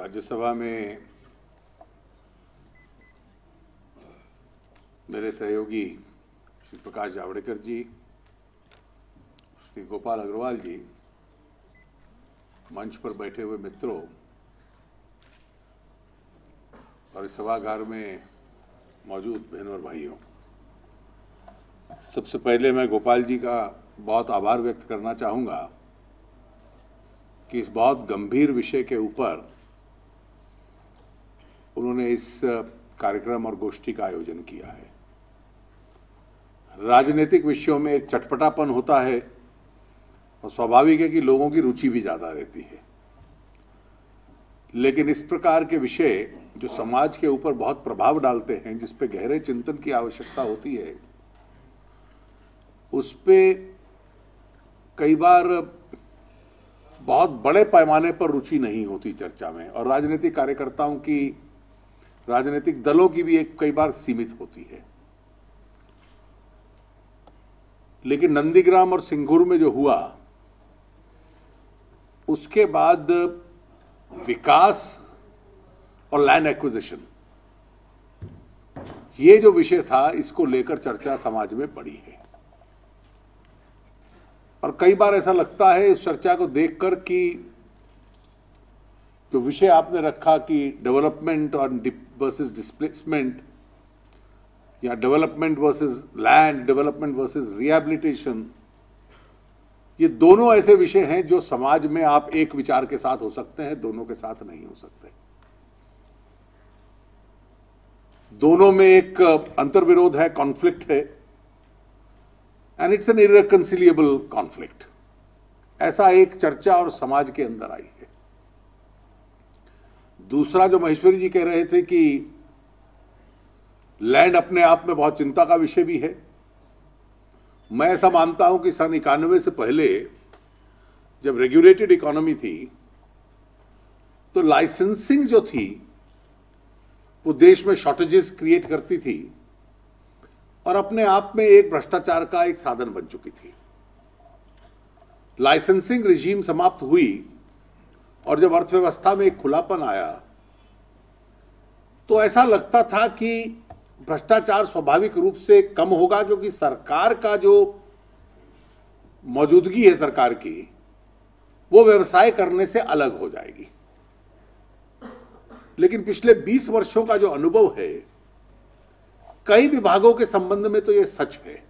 राज्यसभा में मेरे सहयोगी श्री प्रकाश जावड़ेकर जी, श्री गोपाल अग्रवाल जी, मंच पर बैठे हुए मित्रों और इस सभागार में मौजूद बहनों और भाइयों, सबसे पहले मैं गोपाल जी का बहुत आभार व्यक्त करना चाहूँगा कि इस बहुत गंभीर विषय के ऊपर उन्होंने इस कार्यक्रम और गोष्ठी का आयोजन किया है। राजनीतिक विषयों में एक चटपटापन होता है और स्वाभाविक है कि लोगों की रुचि भी ज़्यादा रहती है, लेकिन इस प्रकार के विषय जो समाज के ऊपर बहुत प्रभाव डालते हैं, जिस पे गहरे चिंतन की आवश्यकता होती है, उस पे कई बार बहुत बड़े पैमाने पर रुचि नहीं होती चर्चा में, और राजनीतिक कार्यकर्ताओं की, राजनीतिक दलों की भी एक कई बार सीमित होती है। लेकिन नंदीग्राम और सिंगूर में जो हुआ, उसके बाद विकास और लैंड एक्विजिशन, ये जो विषय था, इसको लेकर चर्चा समाज में बढ़ी है। और कई बार ऐसा लगता है इस चर्चा को देखकर कि जो विषय आपने रखा कि डेवलपमेंट और वर्सेस डिस्प्लेसमेंट, या development versus land, development versus rehabilitation, ये दोनों ऐसे विषय हैं जो समाज में आप एक विचार के साथ हो सकते हैं, दोनों के साथ नहीं हो सकते। दोनों में एक अंतर्विरोध है, कॉन्फ्लिक्ट है, एंड इट्स एन इररिकंसिलिएबल कॉन्फ्लिक्ट। ऐसा एक चर्चा और समाज के अंदर आई है। दूसरा, जो महेश्वरी जी कह रहे थे कि लैंड अपने आप में बहुत चिंता का विषय भी है, मैं ऐसा मानता हूं कि सन 91 से पहले जब रेगुलेटेड इकोनॉमी थी, तो लाइसेंसिंग जो थी वो देश में शॉर्टेजेस क्रिएट करती थी और अपने आप में एक भ्रष्टाचार का एक साधन बन चुकी थी। लाइसेंसिंग रिजीम समाप्त हुई और जब अर्थव्यवस्था में एक खुलापन आया, तो ऐसा लगता था कि भ्रष्टाचार स्वाभाविक रूप से कम होगा, क्योंकि सरकार का जो मौजूदगी है सरकार की, वो व्यवसाय करने से अलग हो जाएगी। लेकिन पिछले 20 वर्षों का जो अनुभव है, कई विभागों के संबंध में तो ये सच है।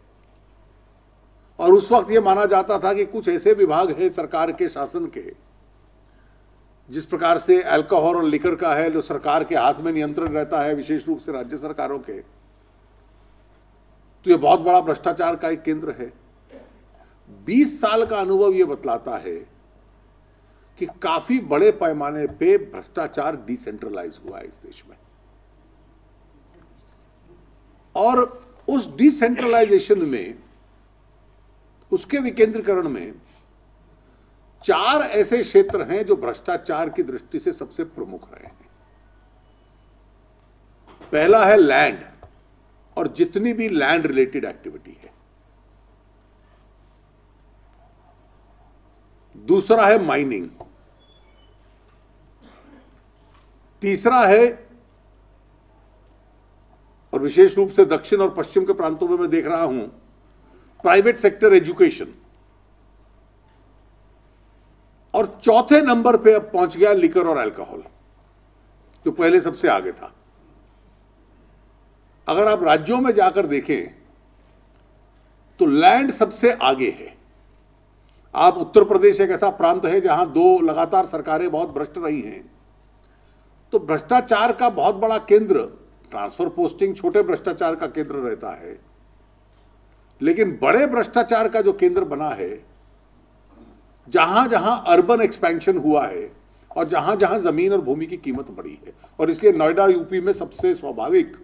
और उस वक्त ये माना जाता था कि कुछ ऐसे विभाग हैं सरकार के शासन के, जिस प्रकार से अल्कोहल और लिकर का है, जो सरकार के हाथ में नियंत्रण रहता है, विशेष रूप से राज्य सरकारों के, तो ये बहुत बड़ा भ्रष्टाचार का एक केंद्र है। 20 साल का अनुभव ये बतलाता है कि काफी बड़े पैमाने पे भ्रष्टाचार डिसेंट्रलाइज हुआ है इस देश में, और उस डिसेंट्रलाइजेशन में, उसके विकेंद्रीकरण में 4 ऐसे क्षेत्र हैं जो भ्रष्टाचार की दृष्टि से सबसे प्रमुख रहे हैं। पहला है लैंड और जितनी भी लैंड रिलेटेड एक्टिविटी है। दूसरा है माइनिंग। तीसरा है, और विशेष रूप से दक्षिण और पश्चिम के प्रांतों में मैं देख रहा हूं, प्राइवेट सेक्टर एजुकेशन। और चौथे नंबर पे अब पहुंच गया लिकर और अल्कोहल, जो पहले सबसे आगे था। अगर आप राज्यों में जाकर देखें तो लैंड सबसे आगे है। आप उत्तर प्रदेश एक ऐसा प्रांत है जहां 2 लगातार सरकारें बहुत भ्रष्ट रही हैं, तो भ्रष्टाचार का बहुत बड़ा केंद्र, ट्रांसफर पोस्टिंग छोटे भ्रष्टाचार का केंद्र रहता है, लेकिन बड़े भ्रष्टाचार का जो केंद्र बना है, जहां जहां अर्बन एक्सपेंशन हुआ है और जहां जहां जमीन और भूमि की कीमत बढ़ी है, और इसलिए नोएडा यूपी में सबसे स्वाभाविक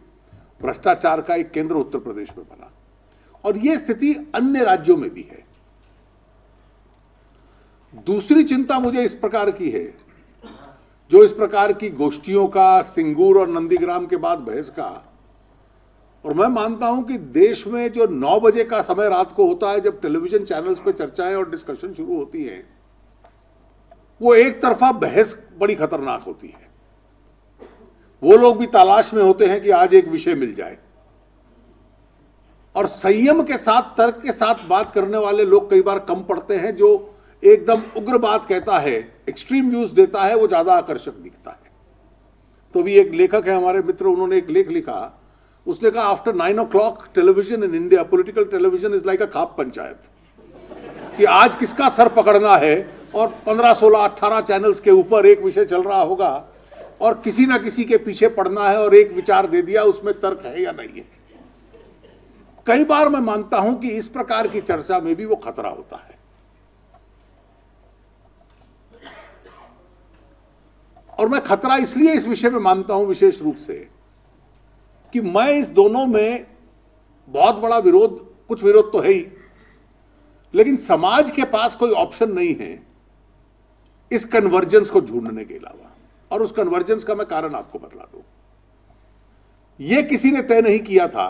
भ्रष्टाचार का एक केंद्र उत्तर प्रदेश में बना, और यह स्थिति अन्य राज्यों में भी है। दूसरी चिंता मुझे इस प्रकार की है, जो इस प्रकार की गोष्ठियों का, सिंगूर और नंदीग्राम के बाद बहस का, और मैं मानता हूं कि देश में जो 9 बजे का समय रात को होता है, जब टेलीविजन चैनल्स पे चर्चाएं और डिस्कशन शुरू होती हैं, वो एक तरफा बहस बड़ी खतरनाक होती है। वो लोग भी तलाश में होते हैं कि आज एक विषय मिल जाए। और संयम के साथ, तर्क के साथ बात करने वाले लोग कई बार कम पड़ते हैं। जो एकदम उग्र बात कहता है, एक्सट्रीम व्यूज देता है, वो ज्यादा आकर्षक दिखता है। तो भी एक लेखक है हमारे मित्र, उन्होंने एक लेख लिखा, उसने कहा after 9 o'clock television in India, political television is like a khap panchayat, कि आज किसका सर पकड़ना है। और 15, 16, 18 चैनल्स के ऊपर एक विषय चल रहा होगा और किसी ना किसी के पीछे पड़ना है और एक विचार दे दिया, उसमें तर्क है या नहीं है। कई बार मैं मानता हूं कि इस प्रकार की चर्चा में भी वो खतरा होता है। और मैं खतरा इसलिए इस विषय में मानता हूं विशेष रूप से कि मैं इस दोनों में बहुत बड़ा विरोध, कुछ विरोध तो है ही, लेकिन समाज के पास कोई ऑप्शन नहीं है इस कन्वर्जेंस को ढूंढने के अलावा। और उस कन्वर्जेंस का मैं कारण आपको बतला दूं। यह किसी ने तय नहीं किया था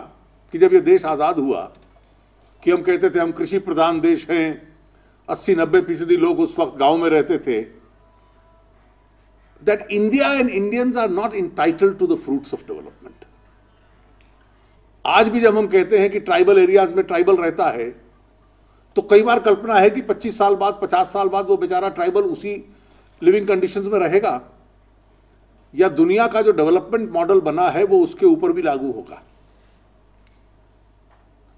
कि जब यह देश आजाद हुआ कि हम कहते थे हम कृषि प्रधान देश हैं, 80-90% लोग उस वक्त गांव में रहते थे, that India and Indians are not entitled to the fruits of development. आज भी जब हम कहते हैं कि ट्राइबल एरियाज में ट्राइबल रहता है, तो कई बार कल्पना है कि 25 साल बाद, 50 साल बाद वो बेचारा ट्राइबल उसी लिविंग कंडीशंस में रहेगा, या दुनिया का जो डेवलपमेंट मॉडल बना है वो उसके ऊपर भी लागू होगा।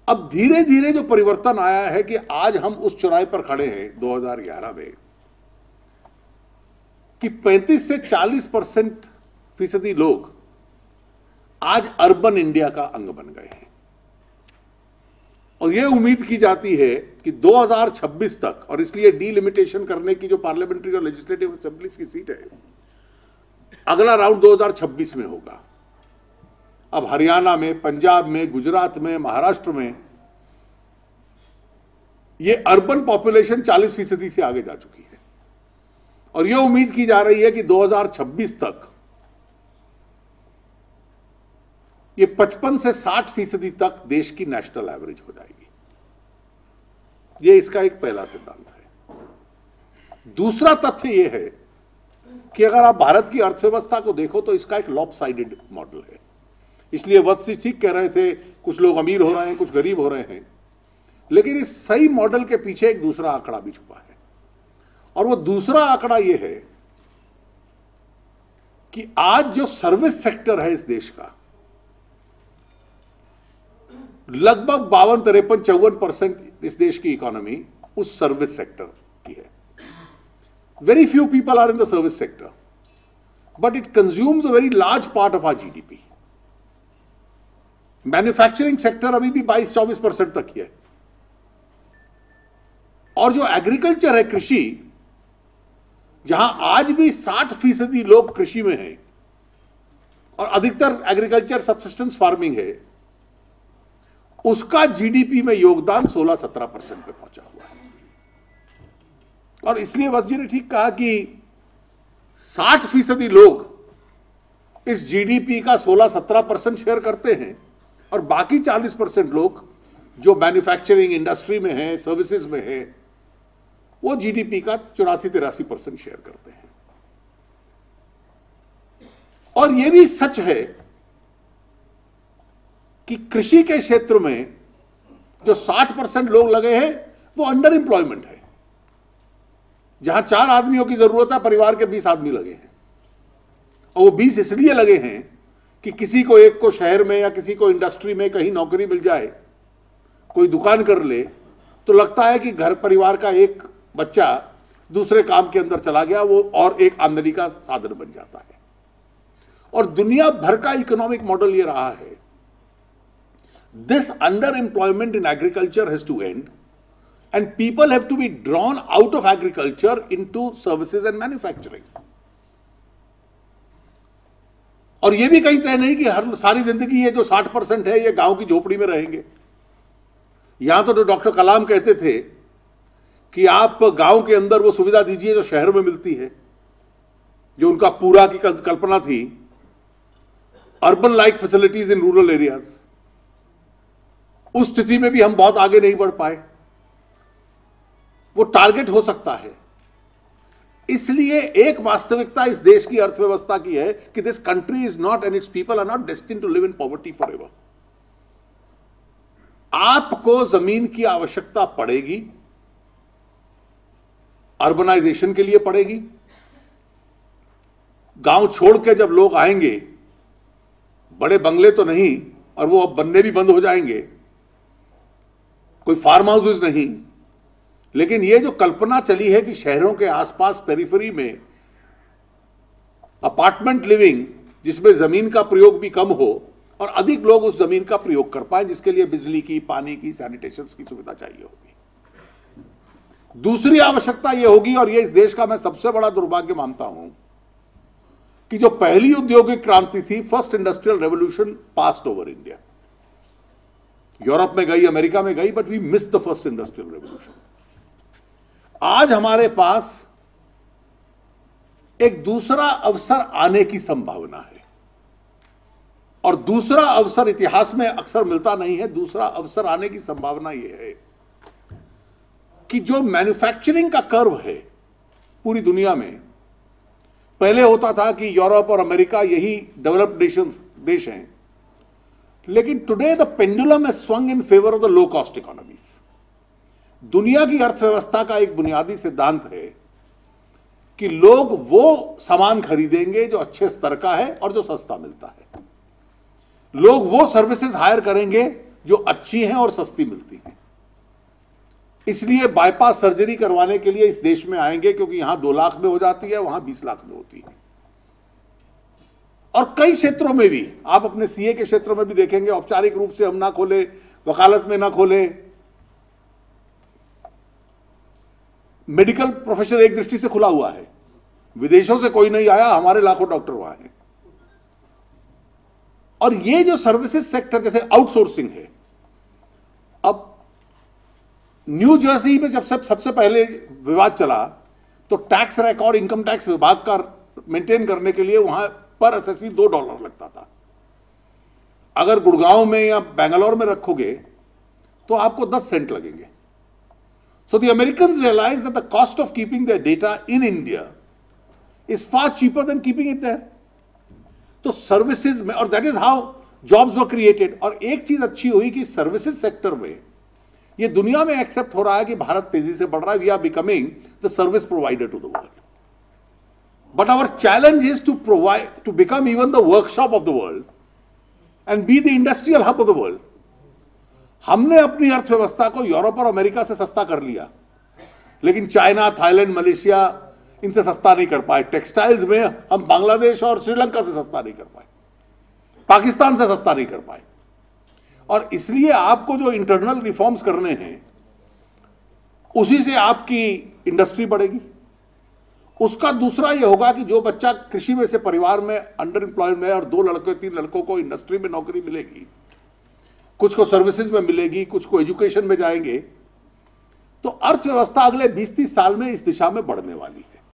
अब धीरे धीरे जो परिवर्तन आया है कि आज हम उस चौराहे पर खड़े हैं 2011 में कि 35 से 40% लोग आज अर्बन इंडिया का अंग बन गए हैं। और यह उम्मीद की जाती है कि 2026 तक, और इसलिए डीलिमिटेशन करने की जो पार्लियामेंट्री और लेजिस्लेटिव असेंबलीज की सीट है, अगला राउंड 2026 में होगा। अब हरियाणा में, पंजाब में, गुजरात में, महाराष्ट्र में यह अर्बन पॉपुलेशन 40% से आगे जा चुकी है। और यह उम्मीद की जा रही है कि 2026 तक ये 55 से 60% तक देश की नेशनल एवरेज हो जाएगी। यह इसका एक पहला सिद्धांत है। दूसरा तथ्य यह है कि अगर आप भारत की अर्थव्यवस्था को देखो तो इसका एक लॉपसाइडेड मॉडल है। इसलिए वत्सी ठीक कह रहे थे, कुछ लोग अमीर हो रहे हैं, कुछ गरीब हो रहे हैं, लेकिन इस सही मॉडल के पीछे एक दूसरा आंकड़ा भी छुपा है। और वो दूसरा आंकड़ा यह है कि आज जो सर्विस सेक्टर है इस देश का, लगभग 52, 53, 54% इस देश की इकोनॉमी उस सर्विस सेक्टर की है। Very few people are in the service sector, but it consumes a very large part of our GDP. Manufacturing sector अभी भी 22-24% तक ही है। और जो एग्रीकल्चर है, कृषि, जहां आज भी 60% लोग कृषि में हैं और अधिकतर एग्रीकल्चर सब्सिस्टेंस फार्मिंग है, उसका जीडीपी में योगदान 16-17% पे पहुंचा हुआ है। और इसलिए वत्स जी ने ठीक कहा कि 60% लोग इस जीडीपी का 16-17% शेयर करते हैं और बाकी 40% लोग जो मैन्युफैक्चरिंग इंडस्ट्री में है, सर्विसेज में है, वो जीडीपी का 84-83% शेयर करते हैं। और यह भी सच है कि कृषि के क्षेत्र में जो 60% लोग लगे हैं वो अंडर एम्प्लॉयमेंट है। जहां 4 आदमियों की जरूरत है, परिवार के 20 आदमी लगे हैं। और वो 20 इसलिए लगे हैं कि किसी को, एक को शहर में या किसी को इंडस्ट्री में कहीं नौकरी मिल जाए, कोई दुकान कर ले, तो लगता है कि घर परिवार का एक बच्चा दूसरे काम के अंदर चला गया, वो और एक आमदनी का साधन बन जाता है। और दुनिया भर का इकोनॉमिक मॉडल ये रहा है, this under employment in agriculture has to end and people have to be drawn out of agriculture into services and manufacturing. और यह भी कहीं तय नहीं कि हर सारी जिंदगी ये जो 60% है ये गांव की झोपड़ी में रहेंगे। यहां तो डॉक्टर कलाम कहते थे कि आप गांव के अंदर वो सुविधा दीजिए जो शहर में मिलती है, जो उनका पूरा की कल्पना थी, urban like facilities in rural areas. उस स्थिति में भी हम बहुत आगे नहीं बढ़ पाए। वो टारगेट हो सकता है। इसलिए एक वास्तविकता इस देश की अर्थव्यवस्था की है कि this country is not and its people are not destined to live in poverty forever. आपको जमीन की आवश्यकता पड़ेगी, अर्बनाइजेशन के लिए पड़ेगी। गांव छोड़ के जब लोग आएंगे, बड़े बंगले तो नहीं, और वो अब बनने भी बंद हो जाएंगे, कोई फार्म हाउसेज नहीं, लेकिन ये जो कल्पना चली है कि शहरों के आसपास पेरिफेरी में अपार्टमेंट लिविंग, जिसमें जमीन का प्रयोग भी कम हो और अधिक लोग उस जमीन का प्रयोग कर पाए, जिसके लिए बिजली की, पानी की, सैनिटेशन की सुविधा चाहिए होगी। दूसरी आवश्यकता यह होगी, और यह इस देश का मैं सबसे बड़ा दुर्भाग्य मानता हूं, कि जो पहली औद्योगिक क्रांति थी, first industrial revolution, passed over India. Europe में गई, अमेरिका में गई, but we miss the first industrial revolution. आज हमारे पास एक दूसरा अवसर आने की संभावना है, और दूसरा अवसर इतिहास में अक्सर मिलता नहीं है। दूसरा अवसर आने की संभावना यह है कि जो मैन्युफैक्चरिंग का कर्व है पूरी दुनिया में, पहले होता था कि यूरोप और अमेरिका यही डेवलप्ड देश हैं, लेकिन today the pendulum has swung in favour of the low cost economies. दुनिया की अर्थव्यवस्था का एक बुनियादी सिद्धांत है कि लोग वो सामान खरीदेंगे जो अच्छे स्तर का है और जो सस्ता मिलता है। लोग वो सर्विसेज हायर करेंगे जो अच्छी हैं और सस्ती मिलती हैं। इसलिए बाईपास सर्जरी करवाने के लिए इस देश में आएंगे, क्योंकि यहां 2 लाख में हो जाती है, वहां 20 लाख में होती है। और कई क्षेत्रों में भी, आप अपने सीए के क्षेत्र में भी देखेंगे, औपचारिक रूप से हम ना खोले, वकालत में ना खोले, मेडिकल प्रोफेशन एक दृष्टि से खुला हुआ है। विदेशों से कोई नहीं आया, हमारे लाखों डॉक्टर वहां हैं। और ये जो सर्विसेज सेक्टर, जैसे आउटसोर्सिंग है, अब न्यू जर्सी में जब सबसे पहले विवाद चला, तो टैक्स रिकॉर्ड, इनकम टैक्स विभाग का मेंटेन करने के लिए वहां पर असेसी $2 लगता था। अगर गुड़गांव में या बेंगलोर में रखोगे तो आपको 10 सेंट लगेंगे। So the Americans realized that the cost of keeping their data in India is far cheaper than keeping it there. तो सर्विसेज में, और that is how jobs were created. और एक चीज अच्छी हुई कि सर्विसेज सेक्टर में ये दुनिया में एक्सेप्ट हो रहा है कि भारत तेजी से बढ़ रहा है। We are becoming the service provider to the world, but our challenge is to become even the workshop of the world and be the industrial hub of the world. हमने अपनी अर्थव्यवस्था को यूरोप और अमेरिका से सस्ता कर लिया, लेकिन चाइना, थाईलैंड, मलेशिया इनसे सस्ता नहीं कर पाए। टेक्सटाइल्स में हम बांग्लादेश और श्रीलंका से सस्ता नहीं कर पाए, पाकिस्तान से सस्ता नहीं कर पाए। और इसलिए आपको जो इंटरनल रिफॉर्म्स करने हैं, उसी से आपकी इंडस्ट्री बढ़ेगी। उसका दूसरा यह होगा कि जो बच्चा कृषि में से परिवार में अंडर एम्प्लॉयमेंट है और 2 लड़के 3 लड़कों को इंडस्ट्री में नौकरी मिलेगी, कुछ को सर्विसेज में मिलेगी, कुछ को एजुकेशन में जाएंगे, तो अर्थव्यवस्था अगले 20-30 साल में इस दिशा में बढ़ने वाली है।